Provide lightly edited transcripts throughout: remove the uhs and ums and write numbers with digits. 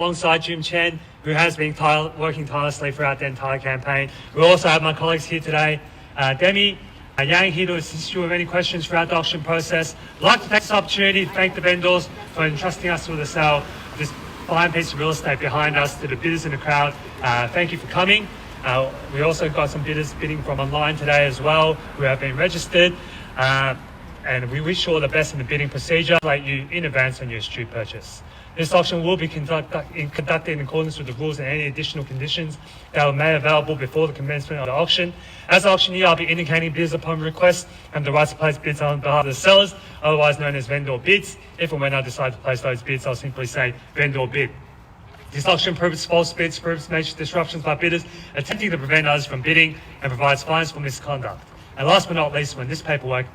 alongside Chen, who has been working tirelessly throughout the entire campaign. We also have my colleagues here today, Demi, Yang, here to assist you with any questions throughout the auction process. I'd like to take this opportunity to thank the vendors for entrusting us with the sale of this fine piece of real estate behind us. To the bidders in the crowd, thank you for coming. We also got some bidders bidding from online today as well, who have been registered. And we wish you all the best in the bidding procedure, like you in advance on your astute purchase. This auction will be conducted in accordance with the rules and any additional conditions that were made available before the commencement of the auction. As auctioneer, I'll be indicating bids upon request and the right to place bids on behalf of the sellers, otherwise known as vendor bids. If and when I decide to place those bids, I'll simply say vendor bid. This auction prohibits false bids, prohibits major disruptions by bidders attempting to prevent others from bidding, and provides fines for misconduct. And last but not least, when this paperwork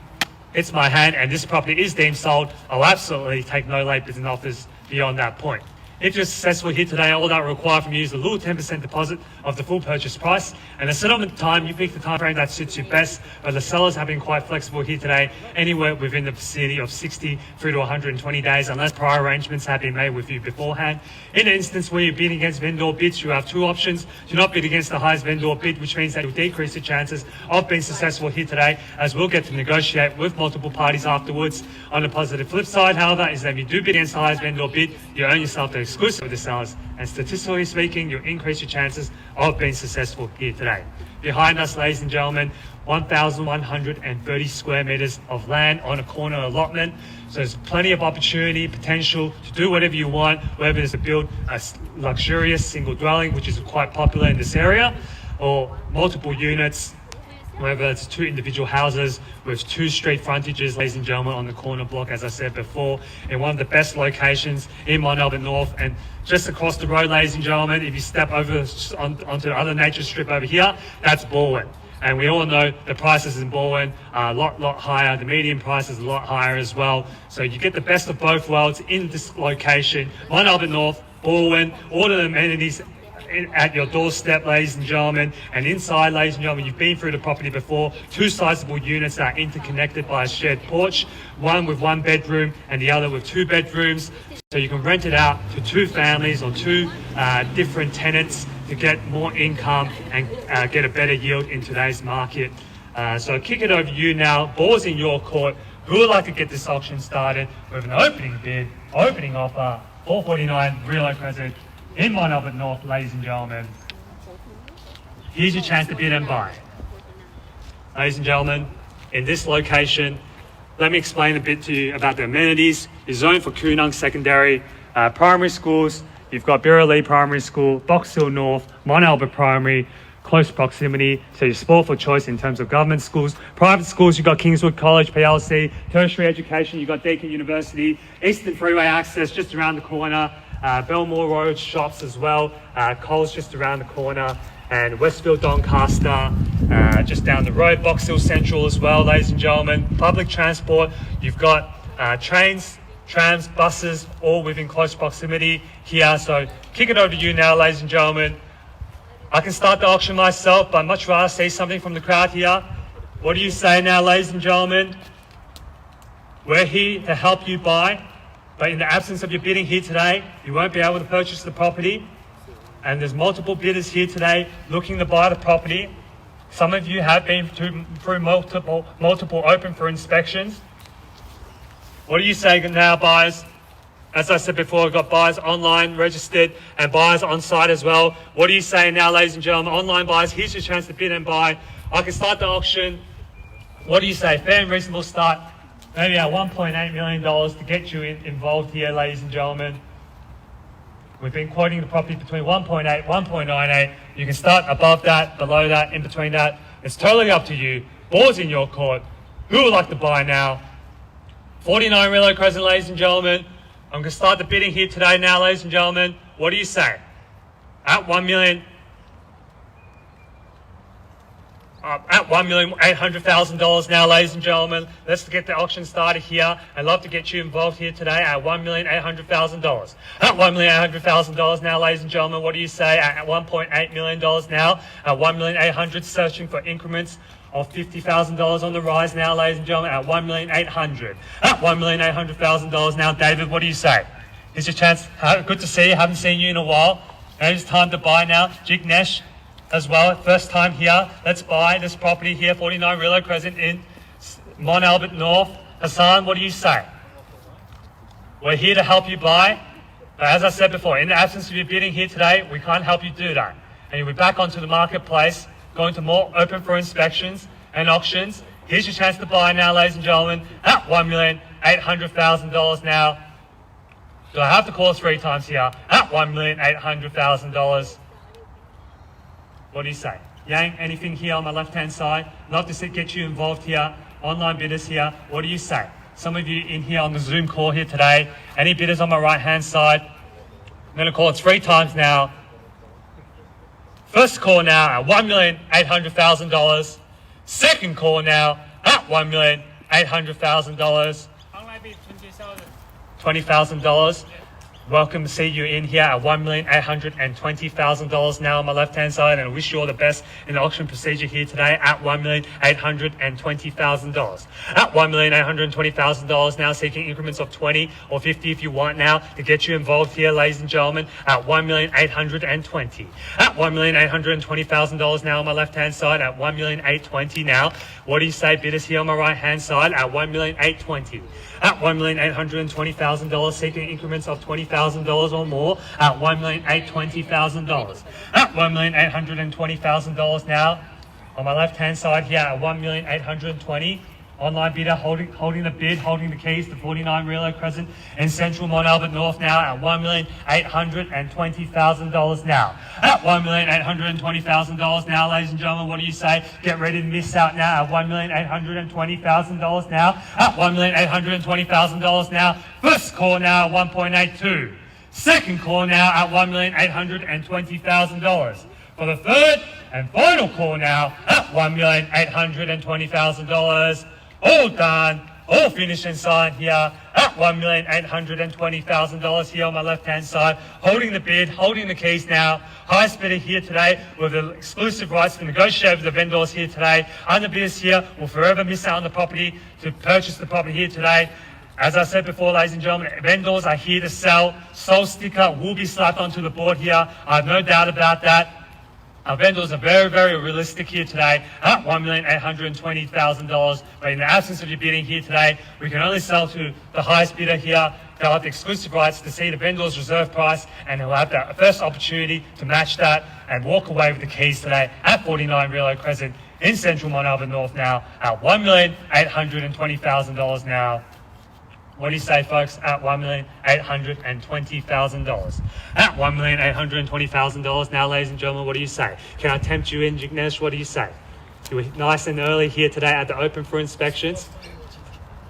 hits my hand and this property is deemed sold, I'll absolutely take no late bids and offers beyond that point. If you're successful here today, all that will require from you is a little 10% deposit of the full purchase price, and the settlement time, you pick the time frame that suits you best, but the sellers have been quite flexible here today, anywhere within the vicinity of 60 through to 120 days, unless prior arrangements have been made with you beforehand. In an instance where you're bidding against vendor bids, you have two options. Do not bid against the highest vendor bid, which means that you'll decrease your chances of being successful here today, as we'll get to negotiate with multiple parties afterwards. On the positive flip side, however, is that if you do bid against the highest vendor bid, you earn yourself the exclusive with the sellers, and statistically speaking, you'll increase your chances of being successful here today. Behind us, ladies and gentlemen, 1,130 square meters of land on a corner allotment. So there's plenty of opportunity, potential to do whatever you want, whether it's to build a luxurious single dwelling, which is quite popular in this area, or multiple units, whether it's two individual houses with two street frontages, ladies and gentlemen, on the corner block, as I said before, in one of the best locations in Mont North. And just across the road, ladies and gentlemen, if you step over onto the other nature strip over here, that's Baldwin. And we all know the prices in Baldwin are a lot higher. The median price is a lot higher as well. So you get the best of both worlds in this location. Mont North, Baldwin, all of the amenities at your doorstep, ladies and gentlemen. And inside, ladies and gentlemen, you've been through the property before. Two sizable units that are interconnected by a shared porch, one with one bedroom and the other with two bedrooms. So you can rent it out to two families or two different tenants to get more income and get a better yield in today's market. So I'll kick it over to you now. Ball's in your court. Who would like to get this auction started with an opening bid, opening offer, 449 Relowe Crescent in Mont North, ladies and gentlemen. Here's your chance to bid and buy. Ladies and gentlemen, in this location, let me explain a bit to you about the amenities. It's zoned for Kunung Secondary Primary Schools. You've got Birrelea Primary School, Box Hill North, Mont Albert Primary, close proximity, so you're spoiled for choice in terms of government schools. Private schools, you've got Kingswood College, PLC. Tertiary education, you've got Deakin University. Eastern Freeway access just around the corner. Belmore Road shops as well. Coles just around the corner. And Westfield Doncaster just down the road. Box Hill Central as well, ladies and gentlemen. Public transport, you've got trains, trams, buses, all within close proximity here. So kick it over to you now, ladies and gentlemen. I can start the auction myself, but I'd much rather see something from the crowd here. What do you say now, ladies and gentlemen? We're here to help you buy, but in the absence of your bidding here today, you won't be able to purchase the property. And there's multiple bidders here today looking to buy the property. Some of you have been through multiple open for inspections. What do you say now, buyers? As I said before, we've got buyers online registered and buyers on site as well. What do you say now, ladies and gentlemen? Online buyers, here's your chance to bid and buy. I can start the auction. What do you say? Fair and reasonable start. Maybe at $1.8 million to get you involved here, ladies and gentlemen. We've been quoting the property between 1.8, 1.98. You can start above that, below that, in between that. It's totally up to you. Ball's in your court. Who would like to buy now? 49 Relowe Crescent, ladies and gentlemen. I'm going to start the bidding here today now, ladies and gentlemen. What do you say? At $1,800,000 now, ladies and gentlemen. Let's get the auction started here. I'd love to get you involved here today at $1,800,000. At $1,800,000 now, ladies and gentlemen. What do you say? At $1.8 million now. At $1,800,000, searching for increments of $50,000 on the rise now, ladies and gentlemen. At $1,800,000. At $1,800,000 now, David. What do you say? Here's your chance. Good to see you. Haven't seen you in a while. And it's time to buy now. Jignesh as well. First time here. Let's buy this property here, 49 Relowe Crescent in Mont Albert North. Hassan, what do you say? We're here to help you buy. But as I said before, in the absence of your bidding here today, we can't help you do that. And you'll be back onto the marketplace, going to more open for inspections and auctions. Here's your chance to buy now, ladies and gentlemen, at $1,800,000 now. Do I have to call 3 times here? At $1,800,000. What do you say? Yang, anything here on my left-hand side? Love to get you involved here. Online bidders here. What do you say? Some of you in here on the Zoom call here today. Any bidders on my right-hand side? I'm going to call it 3 times now. First call now at $1,800,000. Second call now at $1,800,000. $20,000. Welcome to see you in here at $1,820,000 now on my left-hand side, and I wish you all the best in the auction procedure here today at $1,820,000. At $1,820,000 now, seeking increments of 20 or 50 if you want now to get you involved here, ladies and gentlemen, at $1,820,000. At $1,820,000 now on my left-hand side at $1,820,000 now. What do you say, bidders here on my right-hand side at $1,820,000? At $1,820,000, seeking increments of $20,000 or more at $1,820,000. At $1,820,000 now, on my left-hand side here at $1,820,000. Online bidder holding the bid, holding the keys to 49 Relowe Crescent in central Mont Albert North now at $1,820,000 now. At $1,820,000 now, ladies and gentlemen, what do you say? Get ready to miss out now at $1,820,000 now. At $1,820,000 now. First call now at 1.82. Second call now at $1,820,000. For the third and final call now at $1,820,000. All done, all finished and signed here at $1,820,000 here on my left-hand side, holding the bid, holding the keys now. Highest bidder here today with the exclusive rights to negotiate with the vendors here today. Underbidders here will forever miss out on the property to purchase the property here today. As I said before, ladies and gentlemen, vendors are here to sell. Sold sticker will be slapped onto the board here. I have no doubt about that. Our vendors are very, very realistic here today at $1,820,000. But in the absence of your bidding here today, we can only sell to the highest bidder here. They'll have the exclusive rights to see the vendor's reserve price, and they'll have the first opportunity to match that and walk away with the keys today at 49 Relowe Crescent in central Mont Albert North now at $1,820,000 now. What do you say, folks? At $1,820,000. At $1,820,000 now, ladies and gentlemen, what do you say? Can I tempt you in, Jignesh? What do you say? You were nice and early here today at the open for inspections.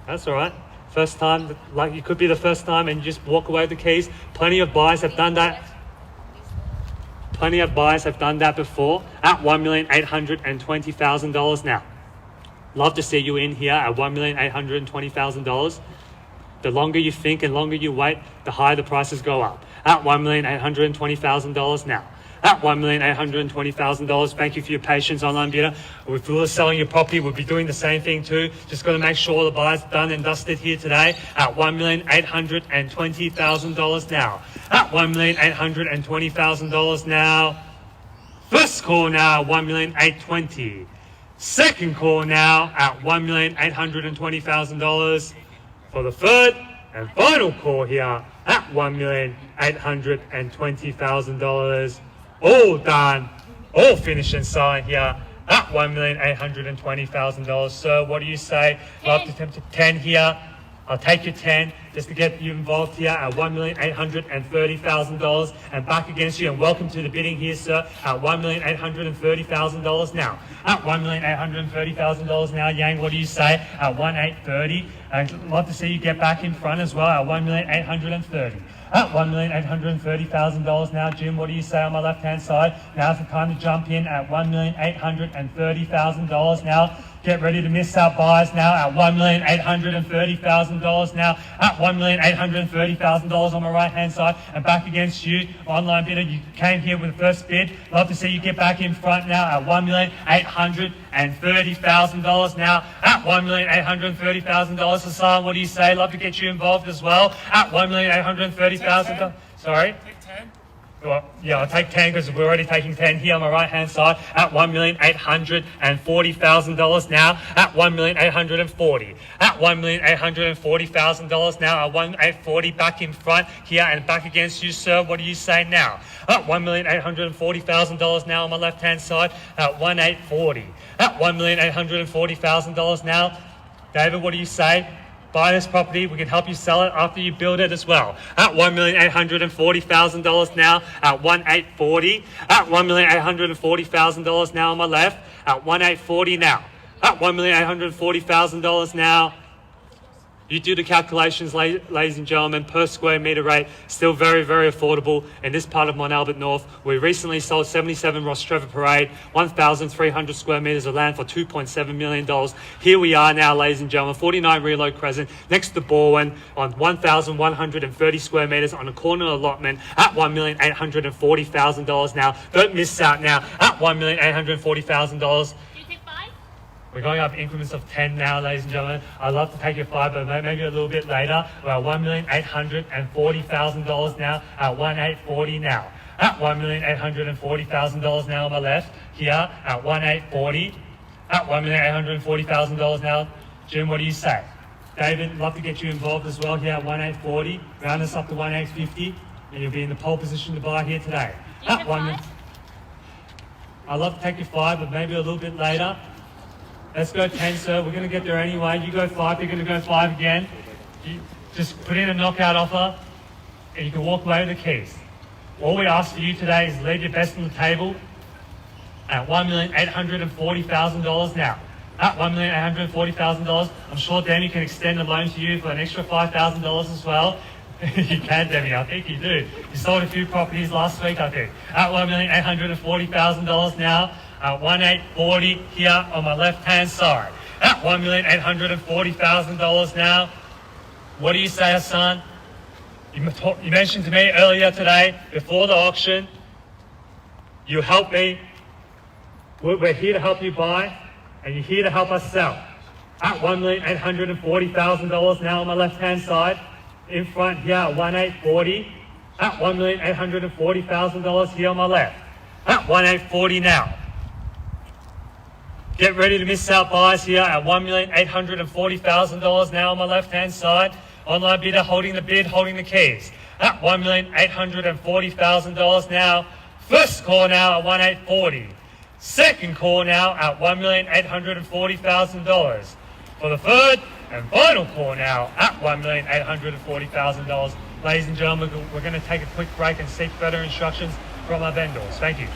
That's all right. First time, like you could be the first time and you just walk away with the keys. Plenty of buyers have done that. Plenty of buyers have done that before at $1,820,000 now. Love to see you in here at $1,820,000. The longer you think and longer you wait, the higher the prices go up. At $1,820,000 now. At $1,820,000. Thank you for your patience, online bidder. If we were selling your property, we'd be doing the same thing too. Just got to make sure the buy's done and dusted here today. At $1,820,000 now. At $1,820,000 now. First call now, $1,820,000. Second call now at $1,820,000. For the third and final call here at $1,820,000. All done, all finished and signed here at $1,820,000. Sir, what do you say? Love to attempt 10 here. I'll take your 10 just to get you involved here at $1,830,000 and back against you. And welcome to the bidding here, sir, at $1,830,000 now. At $1,830,000 now, Yang, what do you say? At $1,830,000. I'd love to see you get back in front as well at $1,830,000. At $1,830,000 now, Jim, what do you say on my left-hand side? Now's the time to jump in at $1,830,000 now. Get ready to miss out buyers now at $1,830,000 now. At $1,830,000 on my right-hand side and back against you, online bidder. You came here with the first bid. Love to see you get back in front now at $1,830,000 now. At $1,830,000. Hassan, what do you say? Love to get you involved as well. At $1,830,000. Sorry? Well, yeah, I'll take 10 because we're already taking 10 here on my right-hand side at $1,840,000 now at $1,840,000. At $1,840,000 now at $1,840 back in front here and back against you, sir. What do you say now? At $1,840,000 now on my left-hand side at $1,840,000. At $1,840,000 now. David, what do you say? Buy this property, we can help you sell it after you build it as well. At $1,840,000 now at $1,840,000. At $1,840,000 now on my left at $1,840,000 now. At $1,840,000 now. You do the calculations, ladies and gentlemen, per square metre rate, still very, very affordable in this part of Mont Albert North. We recently sold 77 Rostrevor Parade, 1,300 square metres of land for $2.7 million. Here we are now, ladies and gentlemen, 49 Relowe Crescent, next to Borwen, on 1,130 square metres on a corner allotment at $1,840,000 now. Don't miss out now at $1,840,000. We're going up increments of 10 now, ladies and gentlemen. I'd love to take your 5, but maybe a little bit later. We're at $1,840,000 now at $1,840,000 now. At $1,840,000 now on my left. Here at $1,840,000. At $1,840,000 now. Jim, what do you say? David, love to get you involved as well here at $1,840,000. Round us up to $1,850,000, and you'll be in the pole position to buy here today. At $1,000,000. I'd love to take your 5, but maybe a little bit later. Let's go 10, sir. We're going to get there anyway. You go 5, you're going to go 5 again. You just put in a knockout offer and you can walk away with the keys. All we ask for you today is leave your best on the table at $1,840,000 now. At $1,840,000, I'm sure Demi can extend the loan to you for an extra $5,000 as well. You can, Demi, I think you do. You sold a few properties last week, I think. At $1,840,000 now. At $1,840,000 here on my left-hand side. At $1,840,000 now. What do you say, Hassan? You mentioned to me earlier today, before the auction, you help me. We're here to help you buy, and you're here to help us sell. At $1,840,000 now on my left-hand side. In front here at $1,840,000. At $1,840,000 here on my left. At $1,840,000 now. Get ready to miss out buyers here at $1,840,000 now on my left-hand side. Online bidder holding the bid, holding the keys. At $1,840,000 now. First call now at $1,840,000. Second call now at $1,840,000. For the third and final call now at $1,840,000. Ladies and gentlemen, we're going to take a quick break and seek further instructions from our vendors. Thank you.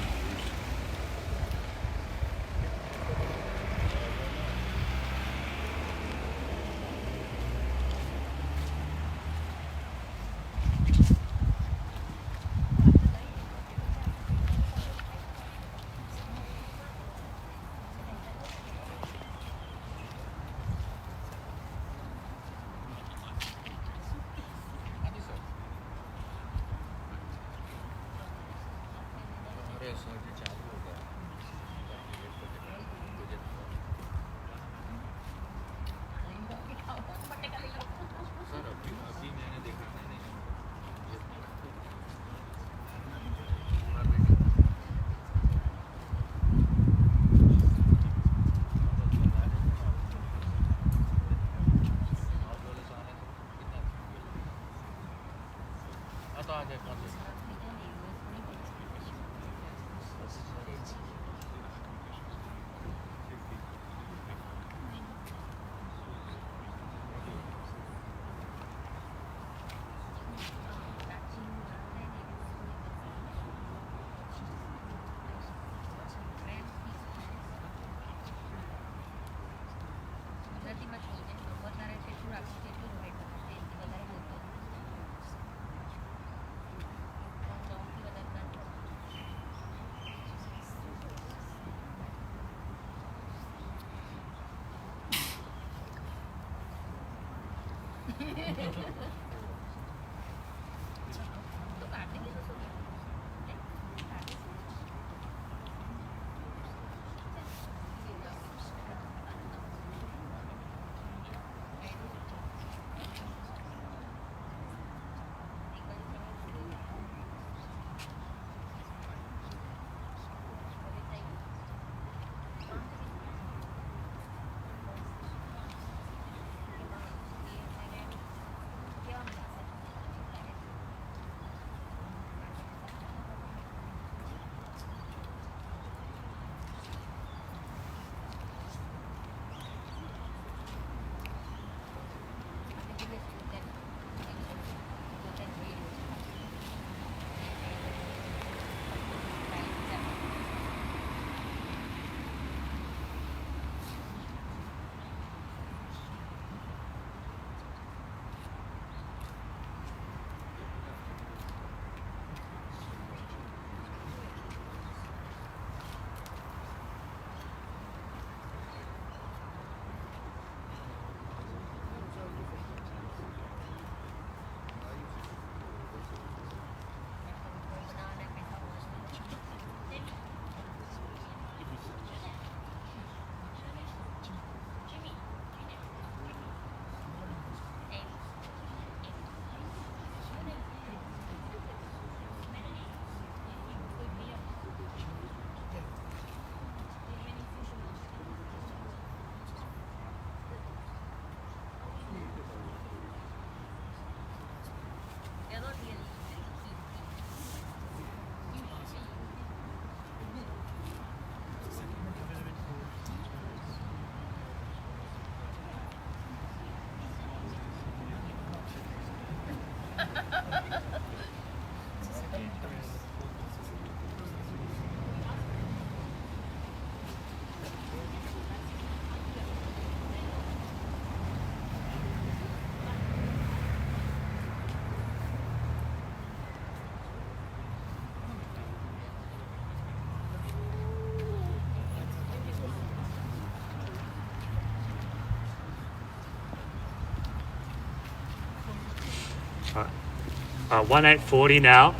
1840 now.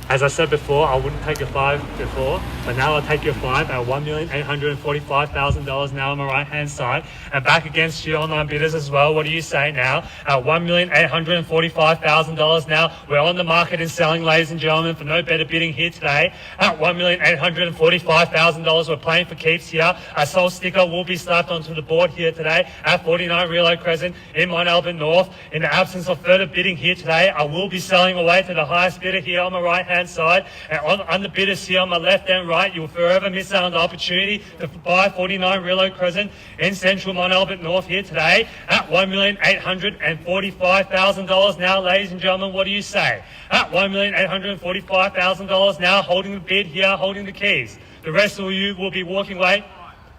As I said before, I wouldn't take your 5 before, but now I'll take your 5 at $1,845,000 now on my right-hand side. And back against you online bidders as well. What do you say now? At $1,845,000 now. We're on the market and selling, ladies and gentlemen, for no better bidding here today. At $1,845,000, we're playing for keeps here. A sold sticker will be slapped onto the board here today at 49 Relowe Crescent in Mont North. In the absence of further bidding here today, I will be selling away to the highest bidder here on my right-hand side, and on the bidders here on my left and right. You will forever miss out on the opportunity to buy 49 Relowe Crescent in central Mont North here today at $1,845,000 now, ladies and gentlemen. What do you say? At $1,845,000 now, holding the bid here, holding the keys. The rest of you will be walking away.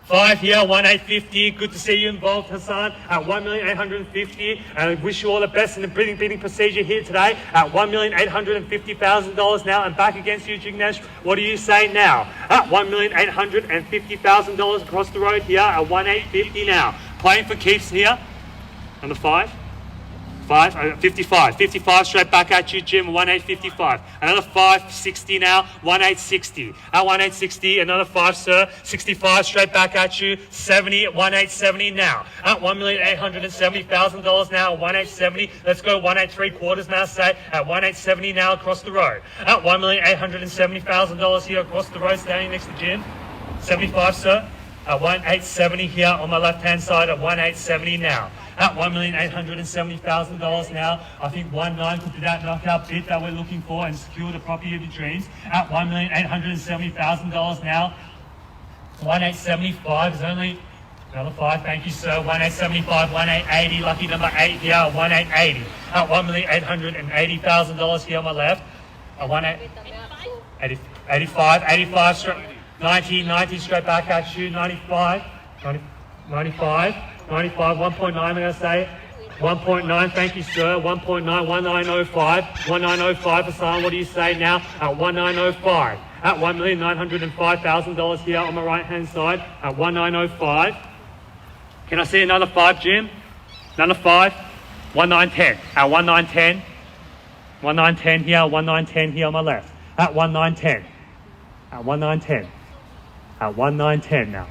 5 here, 1,850. Good to see you involved, Hassan, at $1,850. And I wish you all the best in the bidding procedure here today at $1,850,000 now. And back against you, Jignesh. What do you say now? At $1,850,000 across the road here at 1,850 now. Playing for keeps here. Number 5. 55 straight back at you, Jim. 1,855. Another 560 now. 1,860 at 1,860. Another 5, sir. 65 straight back at you. 70 at 1,870 now. At $1,870,000 now. 1,870. Let's go 1,875 now. Say at 1,870 now across the road. At $1,870,000 here across the road, standing next to Jim. 75, sir. At 1,870 here on my left-hand side at 1,870 now. At $1,870,000 now. I think 1,900 could be that knockout bid that we're looking for and secure the property of your dreams. At $1,870,000 now. 1,875 is only another 5. Thank you, sir. 1,875, 1,880. Lucky number 8 here at 1,880. At $1,880,000 here on my left. At 1,885 straight. 90 straight back at you. 95. 95. 1.9, I'm going to say. 1.9, thank you, sir. 1.9, 1905. 1905, Hassan, what do you say now? At 1905. At $1,905,000 here on my right-hand side. At 1905. Can I see another 5, Jim? Another 5. 1910. At 1910. 1910 here, 1910 here on my left. At 1910. At 1910. At 1910 now.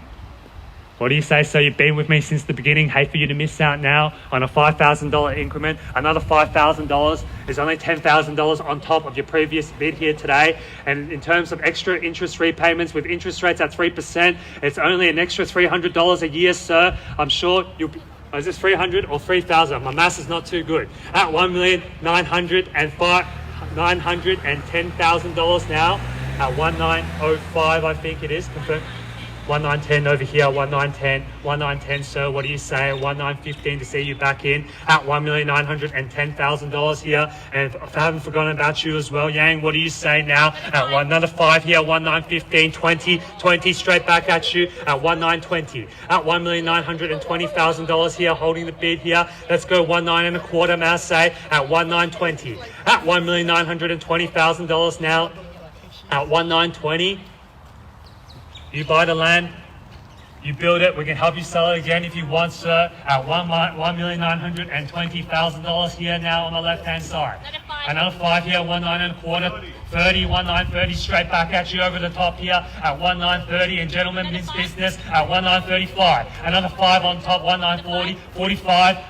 What do you say, sir? You've been with me since the beginning. Hate for you to miss out now on a $5,000 increment. Another $5,000 is only $10,000 on top of your previous bid here today. And in terms of extra interest repayments with interest rates at 3%, it's only an extra $300 a year, sir. I'm sure you'll be... Is this 300 or 3,000? My maths is not too good. At $1,910,000 now. At 1905, I think it is. Confirm. 1910 over here, 1910, 1910, sir. What do you say? 1915 to see you back in at $1,910,000 here. And if I haven't forgotten about you as well, Yang, what do you say now? At another 5 here, 1915, 20 straight back at you at 1920. At $1,920,000 here, holding the bid here. Let's go 1925, may I say, at 1920. At $1,920,000 now at 1920. You buy the land, you build it, we can help you sell it again if you want, sir, at $1,920,000 here now on the left-hand side. Another 5 here, 1925, 30, 1930, straight back at you over the top here at 1930, and gentlemen, means business at 1935. Another 5 on top, 1940,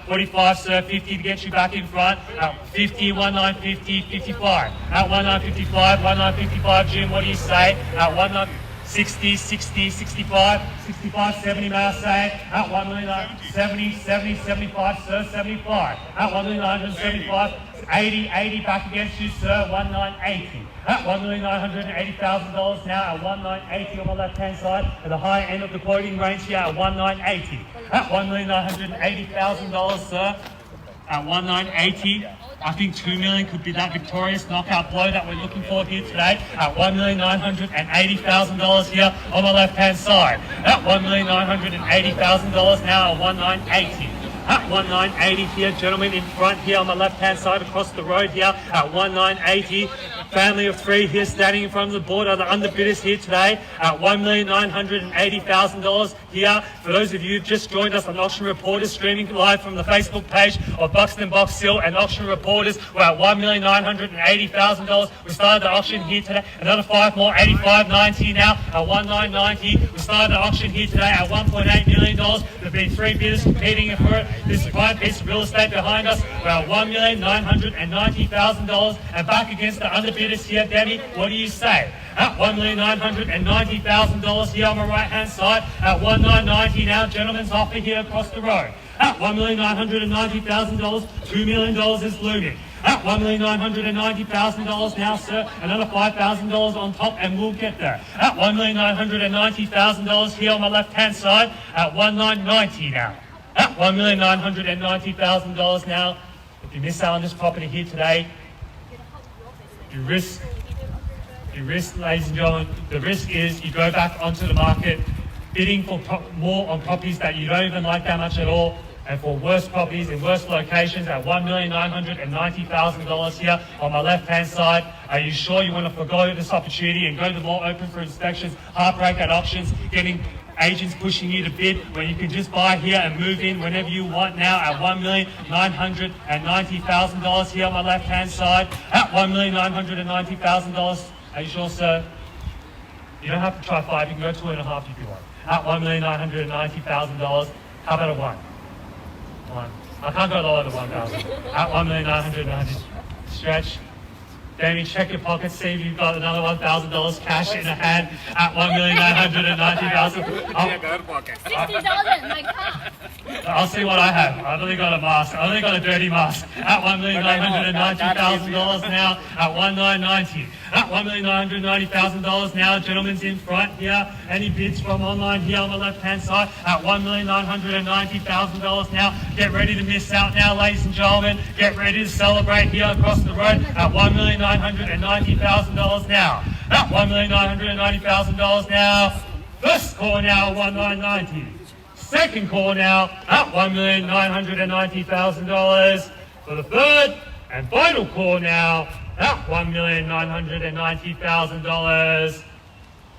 45, sir, 50 to get you back in front, at 50, 1950, 55. At 1955, Jim, what do you say? At 60, 65, 70, may I say, at 1,070,000, 75, sir, 75, at 1,975, 80 back against you, sir, 1980, at $1,980,000 now, at 1980 on the left-hand side, at the high end of the quoting range here, at 1980, at $1,980,000, sir, at 1980. I think $2 million could be that victorious knockout blow that we're looking for here today at $1,980,000 here on the left-hand side. At $1,980,000 now at 1980. At 1980 here, gentlemen, in front here on the left-hand side across the road here at 1980. Family of 3 here standing in front of the board are the underbidders here today at $1,980,000 here. For those of you who've just joined us on Auction Reporters, streaming live from the Facebook page of Buxton Box Hill and Auction Reporters, we're at $1,980,000. We started the auction here today. Another 5 more, 85.90 now at 1990. We started the auction here today at $1.8 million. There've been 3 bidders competing for it. This is a fine piece of real estate behind us. We're at $1,990,000 and back against the underbidders here, Debbie. What do you say? At $1,990,000 here on the right-hand side. At 1990 now, gentlemen's offer here across the road. At $1,990,000, $2 million is looming. At $1,990,000 now, sir. Another $5,000 on top and we'll get there. At $1,990,000 here on the left-hand side. At 1990 now. At $1,990,000 now. If you miss out on this property here today, you risk, ladies and gentlemen, the risk is you go back onto the market bidding for more on properties that you don't even like that much at all, and for worse properties in worse locations at $1,990,000 here on my left-hand side. Are you sure you want to forgo this opportunity and go to the more open for inspections, heartbreak at auctions, getting agents pushing you to bid when you can just buy here and move in whenever you want now at $1,990,000 here on my left-hand side. At $1,990,000. Are you sure, sir? You don't have to try 5. You can go 2.5 if you want. At $1,990,000. How about a 1? 1. I can't go lower than 1,000. At $1,990,000. Stretch. Damien, check your pockets, see if you've got another $1,000 cash in the hand at $1,990,000. $60 in my car. I'll see what I have. I've only got a mask. I've only got a dirty mask. At $1,990,000 now at 1990. At $1,990,000 now, gentlemen's in front here. Any bids from online here on the left-hand side at $1,990,000 now. Get ready to miss out now, ladies and gentlemen. Get ready to celebrate here across the road at $1,990,000 now. At $1,990,000 now. First call now, 1990. Second call now at $1,990,000 for the third and final call now at $1,990,000.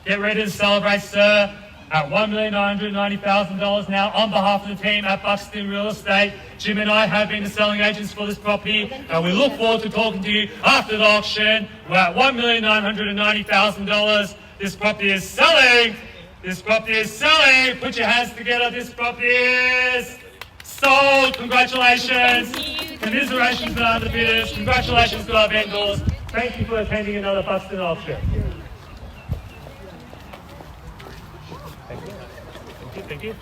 Get ready to celebrate, sir, at $1,990,000 now on behalf of the team at Buxton Real Estate. Jim and I have been the selling agents for this property, and we look forward to talking to you after the auction. We're at $1,990,000. This property is selling. This property is selling. Put your hands together. This property is sold. Congratulations. Commiserations to other bidders. Congratulations to our vendors. Thank you for attending another Buxton auction. Thank you.